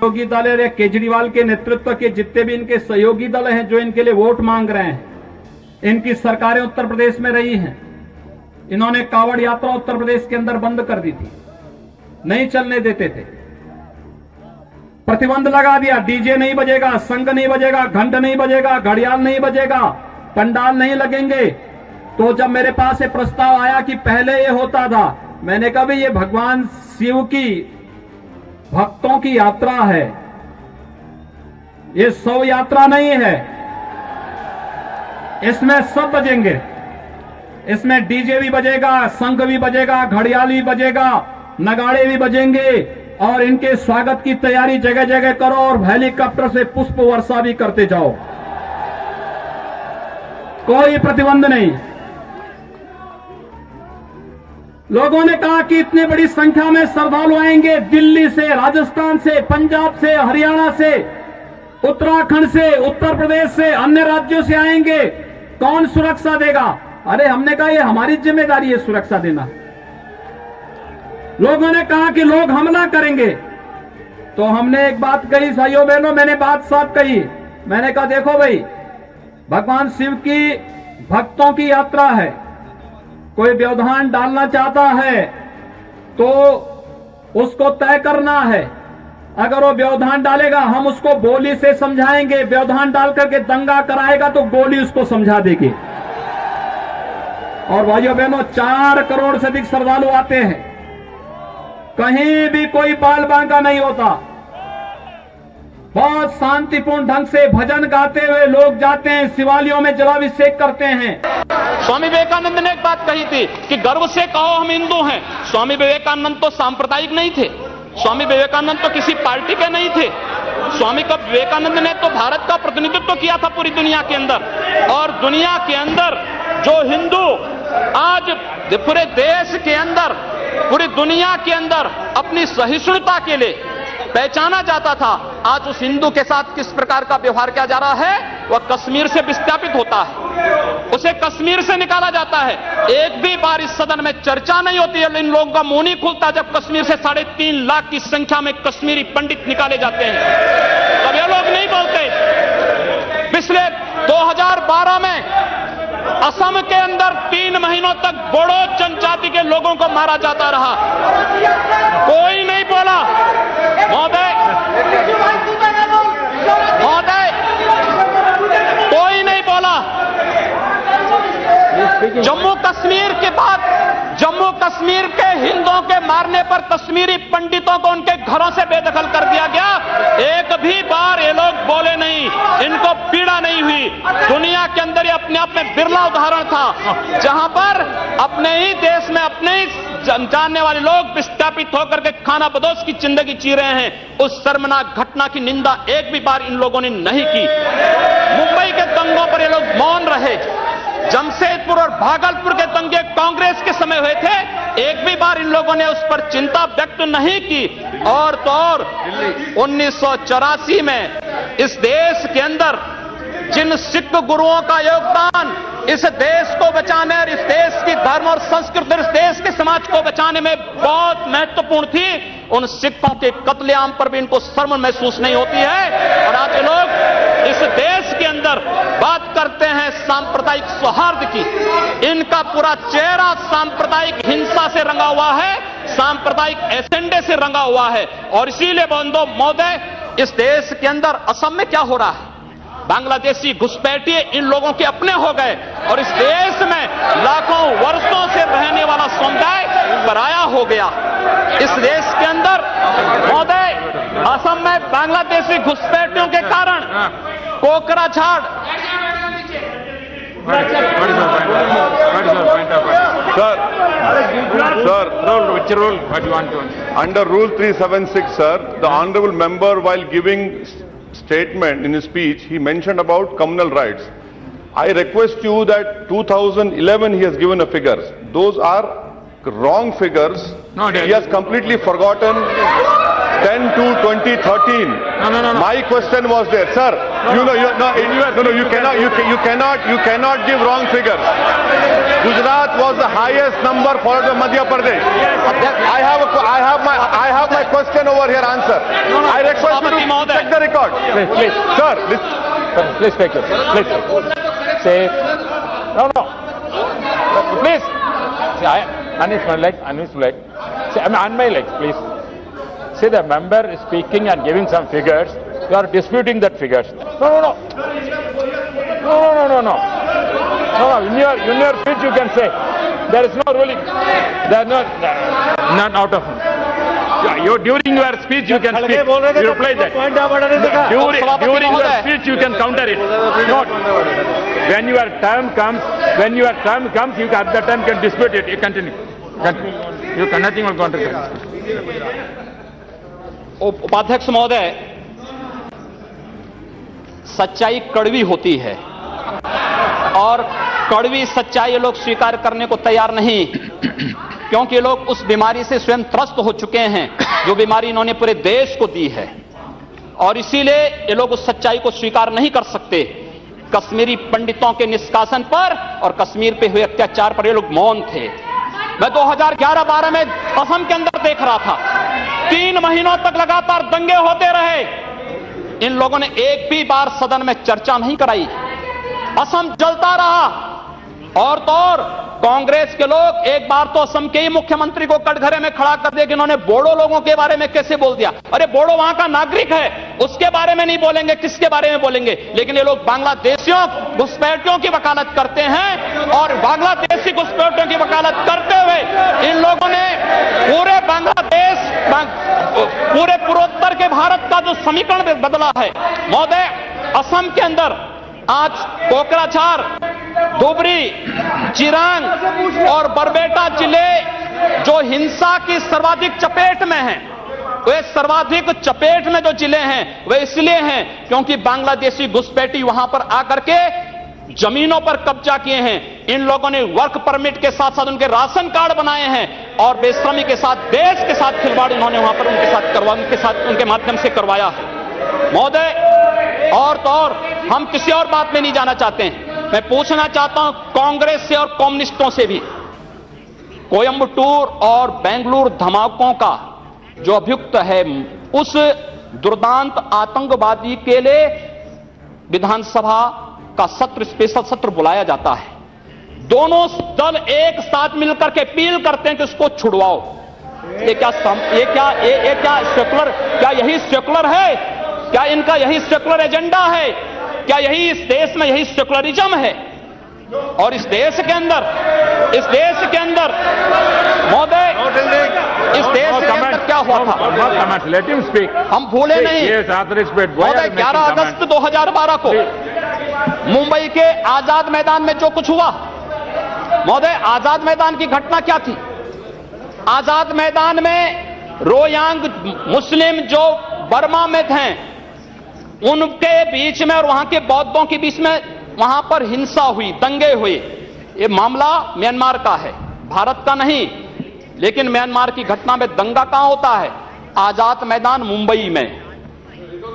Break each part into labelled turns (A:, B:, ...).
A: सहयोगी दल है, केजरीवाल के नेतृत्व के जितने भी इनके सहयोगी दल हैं जो इनके लिए वोट मांग रहे हैं, इनकी सरकारें उत्तर प्रदेश में रही हैं। इन्होंने कावड़ यात्रा उत्तर प्रदेश के अंदर बंद कर दी थी, नहीं चलने देते थे, प्रतिबंध लगा दिया। डीजे नहीं बजेगा, शंख नहीं बजेगा, घंट नहीं बजेगा, घड़ियाल नहीं बजेगा, पंडाल नहीं लगेंगे। तो जब मेरे पास ये प्रस्ताव आया कि पहले ये होता था, मैंने कहा भाई ये भगवान शिव की भक्तों की यात्रा है, ये शव यात्रा नहीं है। इसमें सब बजेंगे, इसमें डीजे भी बजेगा, शंख भी बजेगा, घड़ियाल भी बजेगा, नगाड़े भी बजेंगे और इनके स्वागत की तैयारी जगह जगह करो और हेलीकॉप्टर से पुष्प वर्षा भी करते जाओ, कोई प्रतिबंध नहीं। लोगों ने कहा कि इतनी बड़ी संख्या में श्रद्धालु आएंगे, दिल्ली से, राजस्थान से, पंजाब से, हरियाणा से, उत्तराखंड से, उत्तर प्रदेश से, अन्य राज्यों से आएंगे, कौन सुरक्षा देगा? अरे हमने कहा ये हमारी जिम्मेदारी है सुरक्षा देना। लोगों ने कहा कि लोग हमला करेंगे, तो हमने एक बात कही, भाइयों बहनों, मैंने बात साफ कही। मैंने कहा देखो भाई, भगवान शिव की भक्तों की यात्रा है, कोई व्यवधान डालना चाहता है तो उसको तय करना है। अगर वो व्यवधान डालेगा हम उसको गोली से समझाएंगे, व्यवधान डाल करके दंगा कराएगा तो गोली उसको समझा देगी। और भाइयों बहनों, 4 करोड़ से अधिक श्रद्धालु आते हैं, कहीं भी कोई बाल बांका नहीं होता, बहुत शांतिपूर्ण ढंग से भजन गाते हुए लोग जाते हैं, शिवालयों में जलाभिषेक करते हैं।
B: स्वामी विवेकानंद ने एक बात कही थी कि गर्व से कहो हम हिंदू हैं। स्वामी विवेकानंद तो सांप्रदायिक नहीं थे, स्वामी विवेकानंद तो किसी पार्टी के नहीं थे। स्वामी विवेकानंद ने तो भारत का प्रतिनिधित्व किया था पूरी दुनिया के अंदर, और दुनिया के अंदर जो हिंदू आज पूरे देश के अंदर, पूरी दुनिया के अंदर अपनी सहिष्णुता के लिए पहचाना जाता था, आज उस हिंदू के साथ किस प्रकार का व्यवहार किया जा रहा है, वह कश्मीर से विस्थापित होता है, उसे कश्मीर से निकाला जाता है। एक भी बार इस सदन में चर्चा नहीं होती है, इन लोगों का मुंह नहीं खुलता जब कश्मीर से 3.5 लाख की संख्या में कश्मीरी पंडित निकाले जाते हैं, तब ये लोग नहीं बोलते। पिछले 2012 में असम के अंदर 3 महीनों तक बोडो जनजाति के लोगों को मारा जाता रहा, कोई नहीं बोला। महोदय, कोई नहीं बोला। जम्मू कश्मीर के बाद, जम्मू कश्मीर के हिंदुओं के मारने पर कश्मीरी पंडितों को उनके घरों से बेदखल कर दिया गया, एक भी बार ये लोग बोले नहीं, इनको पीड़ा नहीं हुई। दुनिया के अंदर ये अपने आप में बिरला उदाहरण था जहां पर अपने ही देश में अपने ही जानने वाले लोग विस्थापित होकर के खाना बदोश की जिंदगी जी रहे हैं। उस शर्मनाक घटना की निंदा एक भी बार इन लोगों ने नहीं की। मुंबई के दंगों पर ये लोग मौन रहे, जमशेदपुर और भागलपुर के दंगे कांग्रेस के समय हुए थे, एक भी बार इन लोगों ने उस पर चिंता व्यक्त नहीं की। और तो और 1984 में इस देश के अंदर जिन सिख गुरुओं का योगदान इस देश को बचाने और इस देश की धर्म और संस्कृति और इस देश के समाज को बचाने में बहुत महत्वपूर्ण थी, उन सिखों के कत्लेआम पर भी इनको शर्म महसूस नहीं होती है। और आज लोग इस देश के अंदर बात करते हैं सांप्रदायिक सौहार्द की, इनका पूरा चेहरा सांप्रदायिक हिंसा से रंगा हुआ है, सांप्रदायिक एजेंडे से रंगा हुआ है। और इसीलिए बंधु महोदय, इस देश के अंदर असम में क्या हो रहा है, बांग्लादेशी घुसपैठिए इन लोगों के अपने हो गए और इस देश में लाखों वर्षों से रहने वाला समुदाय पराया हो गया। इस देश के अंदर महोदय, असम में बांग्लादेशी घुसपैठियों के कारण Kokrajhar
C: Under Rule 376, sir, the honourable member, while giving statement in his speech, he mentioned about communal rights. I request you that 2011 he has given a figures. Those are wrong figures.
D: No,
C: he has completely forgotten. 10/2/2013.
B: No.
C: My question was there, sir. You cannot give wrong figures. Gujarat was the highest number followed by Madhya Pradesh. I have my question over here. Answer. I request you to check the record.
D: Please.
C: Sir,
D: Please take it. Please. Say. No. Please. See, unmute my leg. Say, on my legs, please. See, the member is speaking and giving some figures. You are disputing that figures. No. In your speech you can say. There is no ruling. There is not out of. During your speech you can speak. You reply that. During your speech you can counter it. Not. When your term comes, you at that time can dispute it. You continue. You can nothing will counter.
B: उपाध्यक्ष महोदय, सच्चाई कड़वी होती है और कड़वी सच्चाई लोग स्वीकार करने को तैयार नहीं, क्योंकि ये लोग उस बीमारी से स्वयं त्रस्त हो चुके हैं जो बीमारी इन्होंने पूरे देश को दी है, और इसीलिए ये लोग उस सच्चाई को स्वीकार नहीं कर सकते। कश्मीरी पंडितों के निष्कासन पर और कश्मीर पे हुए अत्याचार पर ये लोग मौन थे। मैं 2011-12 में असम के अंदर देख रहा था, 3 महीनों तक लगातार दंगे होते रहे। इन लोगों ने एक भी बार सदन में चर्चा नहीं कराई। असम जलता रहा, और तो और कांग्रेस के लोग एक बार तो असम के ही मुख्यमंत्री को कटघरे में खड़ा कर दिया कि इन्होंने बोडो लोगों के बारे में कैसे बोल दिया। अरे बोडो वहां का नागरिक है, उसके बारे में नहीं बोलेंगे, किसके बारे में बोलेंगे? लेकिन ये लोग बांग्लादेशियों घुसपैठियों की वकालत करते हैं, और बांग्लादेशी घुसपैठियों की वकालत करते हुए इन लोगों ने पूरे बांग्लादेश, पूरे पूर्वोत्तर के भारत का जो समीकरण बदला है। महोदय, असम के अंदर आज कोकराझार, धुबरी, चिरांग और बरबेटा जिले जो हिंसा की सर्वाधिक चपेट में हैं, वे सर्वाधिक चपेट में जो जिले हैं वे इसलिए हैं क्योंकि बांग्लादेशी घुसपैठी वहां पर आकर के जमीनों पर कब्जा किए हैं। इन लोगों ने वर्क परमिट के साथ साथ उनके राशन कार्ड बनाए हैं, और बेशर्मी के साथ देश के साथ खिलवाड़ उन्होंने वहां पर उनके माध्यम से करवाया है। महोदय, और तो और हम किसी और बात में नहीं जाना चाहते हैं। मैं पूछना चाहता हूं कांग्रेस से और कम्युनिस्टों से भी, कोयंबटूर और बेंगलुरु धमाकों का जो अभियुक्त है, उस दुर्दांत आतंकवादी के लिए विधानसभा का सत्र, स्पेशल सत्र बुलाया जाता है। दोनों दल एक साथ मिलकर के अपील करते हैं कि उसको छुड़वाओ। ये क्या सेकुलर, क्या यही सेकुलर है? क्या इनका यही सेकुलर एजेंडा है? क्या यही इस देश में यही सेकुलरिज्म है? और इस देश के अंदर महोदय, इस देश के अंदर क्या हुआ था? हम भूले नहीं। महोदय, 11 अगस्त 2012 को मुंबई के आजाद मैदान में जो कुछ हुआ, महोदय, आजाद मैदान की घटना क्या थी? आजाद मैदान में रोयांग मुस्लिम जो बर्मा में थे, उनके बीच में और वहां के बौद्धों के बीच में वहां पर हिंसा हुई, दंगे हुए। ये मामला म्यांमार का है, भारत का नहीं। लेकिन म्यांमार की घटना में दंगा कहां होता है? आजाद मैदान मुंबई में।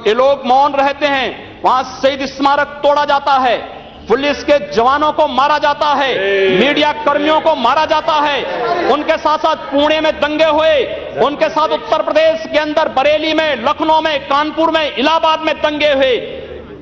B: ये लोग मौन रहते हैं, वहां शहीद स्मारक तोड़ा जाता है, पुलिस के जवानों को मारा जाता है, मीडिया कर्मियों को मारा जाता है। उनके साथ साथ पुणे में दंगे हुए, उनके साथ उत्तर प्रदेश के अंदर बरेली में, लखनऊ में, कानपुर में, इलाहाबाद में दंगे हुए।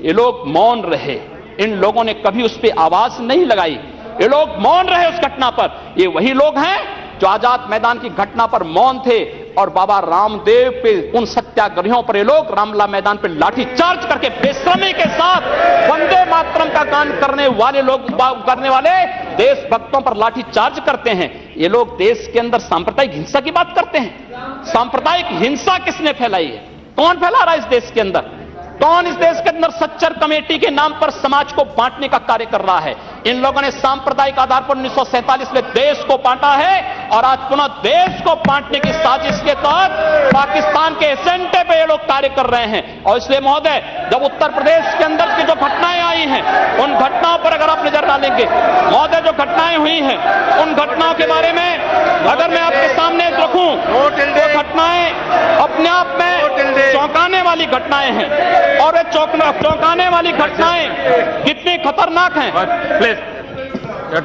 B: ये लोग मौन रहे, इन लोगों ने कभी उस पर आवाज नहीं लगाई। ये लोग मौन रहे उस घटना पर। ये वही लोग हैं जो आजाद मैदान की घटना पर मौन थे, और बाबा रामदेव पे, उन सत्याग्रहियों पर ये लोग रामला मैदान पे लाठी चार्ज करके बेशर्मी के साथ वंदे मातरम का गान करने वाले देशभक्तों पर लाठी चार्ज करते हैं। ये लोग देश के अंदर सांप्रदायिक हिंसा की बात करते हैं। सांप्रदायिक हिंसा किसने फैलाई है? कौन फैला रहा है इस देश के अंदर? कौन इस देश के अंदर सच्चर कमेटी के नाम पर समाज को बांटने का कार्य कर रहा है? इन लोगों ने सांप्रदायिक आधार पर 1947 में देश को बांटा है, और आज पुनः देश को बांटने की साजिश के तहत पाकिस्तान के एजेंडे पे ये लोग कार्य कर रहे हैं। और इसलिए महोदय, जब उत्तर प्रदेश के अंदर की जो घटनाएं आई हैं, उन घटनाओं पर अगर आप नजर डालेंगे महोदय, जो घटनाएं हुई हैं, उन घटनाओं के बारे में अगर मैं आपके सामने रखूं तो घटनाएं अब अपने आप में चौंकाने वाली घटनाएं हैं। और ये चौंकाने वाली घटनाएं कितनी खतरनाक हैं।
D: Please.
E: Sir,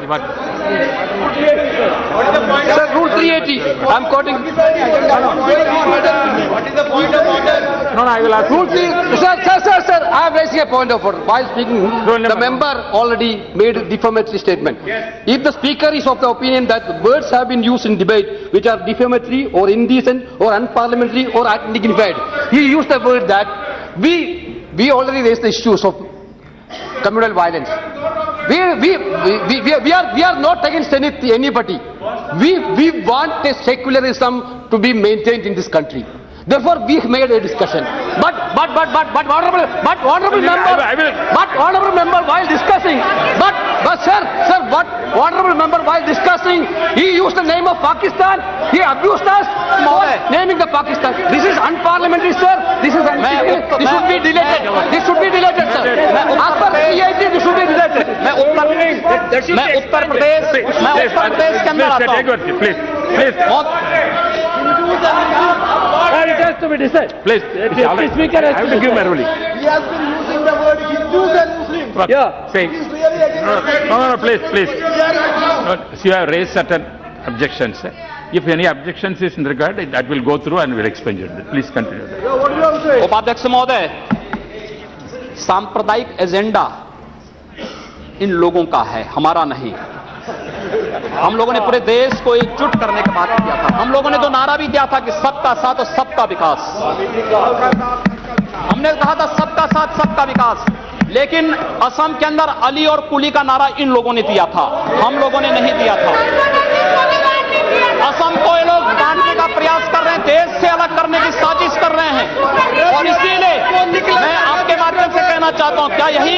E: Rule 380. I'm quoting.
D: No, I will ask.
E: Rule 3. Sir. I am raising a point of order. While speaking, the member already made a defamatory statement. If the speaker is of the opinion that words have been used in debate which are defamatory or indecent or unparliamentary or undignified, he used the word that we already raised the issues of communal violence. We are not against anybody. We want a secularism to be maintained in this country. Therefore, we made a discussion. But honorable member, while discussing, honorable member, while discussing, he used the name of Pakistan. He abused us for naming the Pakistan. This is unparliamentary, sir. This is uncivil. This should be deleted. This should be deleted, sir. As per CIT, this should be deleted.
B: मैं उत्तर प्रदेश के अंदर आता हूं।
D: Please.
E: It has to be decided.
D: Please.
E: The speaker has
D: I have to give my ruling.
F: He has been using the word Hindus and Muslims.
E: Yeah.
D: Saying.
F: He's really against
D: No, please. No, so you have raised certain objections. If any objections is in regard, that will go through and will explain it. Please continue.
F: What do you have to say?
B: उपाध्यक्ष महोदय, सांप्रदायिक agenda इन लोगों का है, हमारा नहीं। हम लोगों ने पूरे देश को एकजुट करने का बात किया था। हम लोगों ने तो नारा भी दिया था कि सबका साथ और सबका विकास। हमने कहा था सबका साथ सबका विकास, लेकिन असम के अंदर अली और कुली का नारा इन लोगों ने दिया था, हम लोगों ने नहीं दिया था। असम को ये लोग बांटने का प्रयास कर रहे हैं, देश से अलग करने की साजिश कर रहे हैं। और इसीलिए मैं आपके माध्यम से कहना चाहता हूं, क्या यही